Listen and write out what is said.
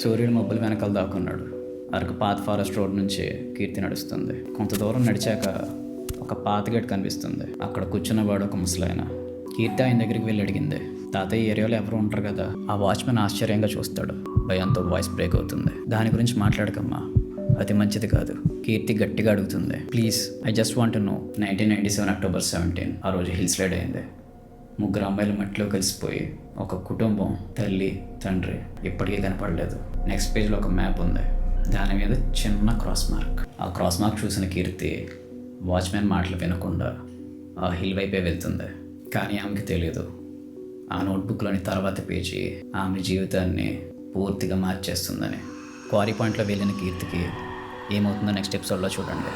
సూర్యుడు మబ్బుల వెనకాల దాక్కున్నాడు. అరకు పాత ఫారెస్ట్ రోడ్ నుంచి కీర్తి నడుస్తుంది. కొంత దూరం నడిచాక ఒక పాత గేట్ కనిపిస్తుంది. అక్కడ కూర్చున్నవాడు ఒక ముసలాయన. కీర్తి ఆయన దగ్గరికి వెళ్ళి అడిగింది, తాతయ్య ఏరియాలో ఎవరు ఉంటారు కదా? ఆ వాచ్మెన్ ఆశ్చర్యంగా చూస్తాడు. భయంతో వాయిస్ బ్రేక్ అవుతుంది. దాని గురించి మాట్లాడకమ్మా, అది మంచిది కాదు. కీర్తి గట్టిగా అడుగుతుంది, please I just want to know. 1997 October 17 ఆ రోజు హిల్ స్లైడ్ అయింది. 3 అమ్మాయిలు మట్టిలో కలిసిపోయి ఒక కుటుంబం, తల్లి, తండ్రి ఇప్పటికీ కనపడలేదు. నెక్స్ట్ పేజ్లో ఒక మ్యాప్ ఉంది. దాని మీద చిన్న క్రాస్ మార్క్. ఆ క్రాస్ మార్క్ చూసిన కీర్తి వాచ్మెన్ మాటలు వినకుండా ఆ హిల్ వైపే వెళ్తుంది. కానీ ఆమెకి తెలియదు, ఆ నోట్బుక్లోని తర్వాత పేజీ ఆమె జీవితాన్ని పూర్తిగా మార్చేస్తుందని. క్వారీ పాయింట్లో వెళ్ళిన కీర్తికి ఏమవుతుందో నెక్స్ట్ ఎపిసోడ్లో చూడండి.